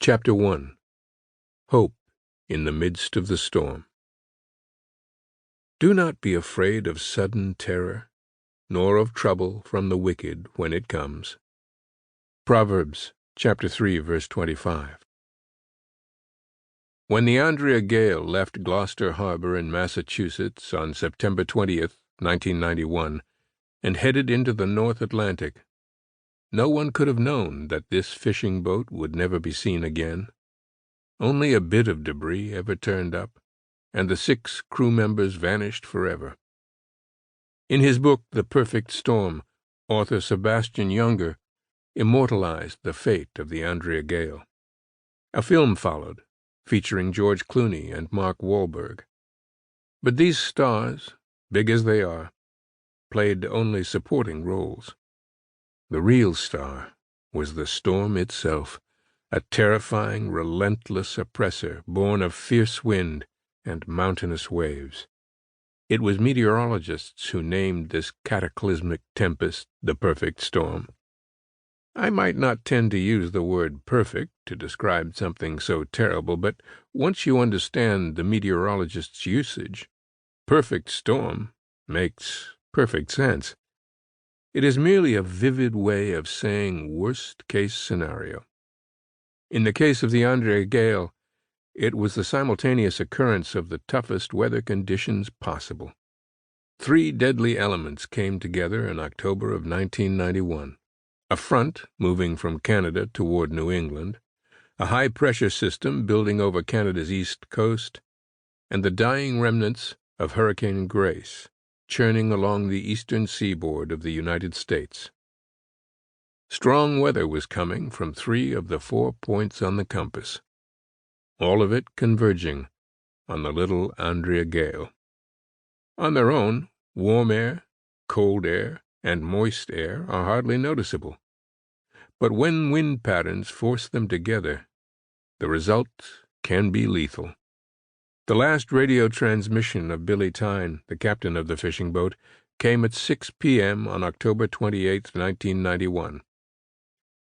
Chapter 1. Hope in the Midst of the Storm. Do not be afraid of sudden terror, nor of trouble from the wicked when it comes. Proverbs chapter 3, verse 25. When the Andrea gale left Gloucester Harbor in Massachusetts on September 20th, 1991, and headed into the North Atlantic, no one could have known that this fishing boat would never be seen again. Only a bit of debris ever turned up, and the 6 crew members vanished forever. In his book, The Perfect Storm, author Sebastian Junger immortalized the fate of the Andrea gale. A film followed, featuring George Clooney and Mark Wahlberg. But these stars, big as they are, played only supporting roles. The real star was the storm itself, a terrifying, relentless oppressor born of fierce wind and mountainous waves. It was meteorologists who named this cataclysmic tempest the perfect storm. I might not tend to use the word perfect to describe something so terrible, but once you understand the meteorologist's usage, perfect storm makes perfect sense. It is merely a vivid way of saying worst-case scenario. In the case of the Andrea gale, it was the simultaneous occurrence of the toughest weather conditions possible. 3 deadly elements came together in October of 1991. A front moving from Canada toward New England, a high-pressure system building over Canada's east coast, and the dying remnants of Hurricane Grace, churning along the eastern seaboard of the United States. Strong weather was coming from 3 of the 4 points on the compass, all of it converging on the little Andrea gale. On their own, warm air, cold air, and moist air are hardly noticeable. But when wind patterns force them together, the result can be lethal. The last radio transmission of Billy Tyne, the captain of the fishing boat, came at 6 p.m. on October 28, 1991.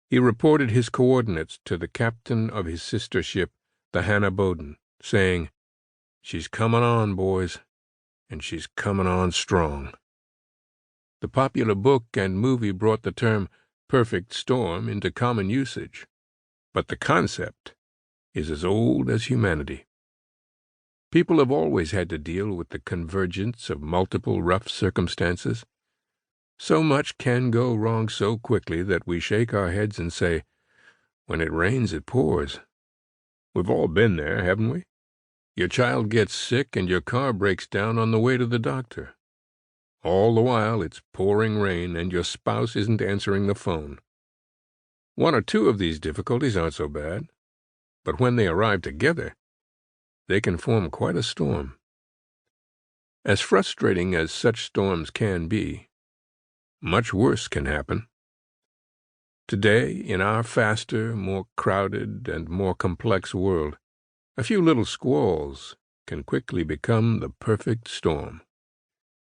He reported his coordinates to the captain of his sister ship, the Hannah Bowden, saying, "She's coming on, boys, and she's coming on strong." The popular book and movie brought the term perfect storm into common usage, but the concept is as old as humanity. People have always had to deal with the convergence of multiple rough circumstances. So much can go wrong so quickly that we shake our heads and say, "When it rains, it pours." We've all been there, haven't we? Your child gets sick and your car breaks down on the way to the doctor. All the while it's pouring rain and your spouse isn't answering the phone. 1 or 2 of these difficulties aren't so bad, but when they arrive together, they can form quite a storm. As frustrating as such storms can be, much worse can happen. Today, in our faster, more crowded, and more complex world, a few little squalls can quickly become the perfect storm.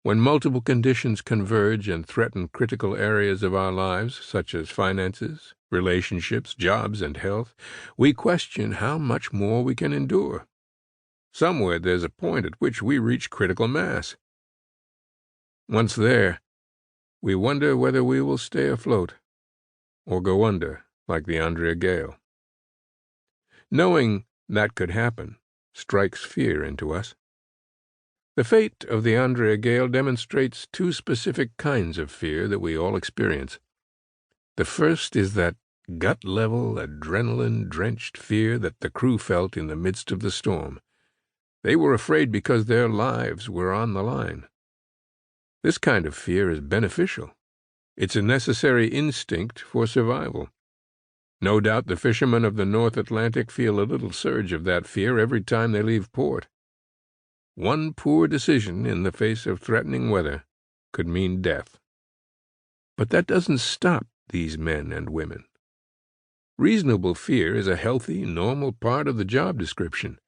When multiple conditions converge and threaten critical areas of our lives, such as finances, relationships, jobs, and health, we question how much more we can endure. Somewhere there's a point at which we reach critical mass. Once there, we wonder whether we will stay afloat or go under like the Andrea gale. Knowing that could happen strikes fear into us. The fate of the Andrea gale demonstrates 2 specific kinds of fear that we all experience. The first is that gut-level, adrenaline-drenched fear that the crew felt in the midst of the storm. They were afraid because their lives were on the line. This kind of fear is beneficial. It's a necessary instinct for survival. No doubt the fishermen of the North Atlantic feel a little surge of that fear every time they leave port. 1 poor decision in the face of threatening weather could mean death. But that doesn't stop these men and women. Reasonable fear is a healthy, normal part of the job description.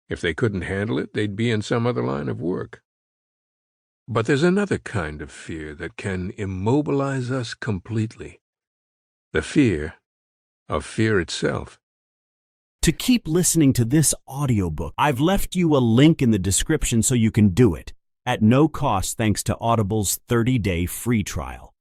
If they couldn't handle it, they'd be in some other line of work. But there's another kind of fear that can immobilize us completely. The fear of fear itself. To keep listening to this audiobook, I've left you a link in the description so you can do it at no cost thanks to Audible's 30-day free trial.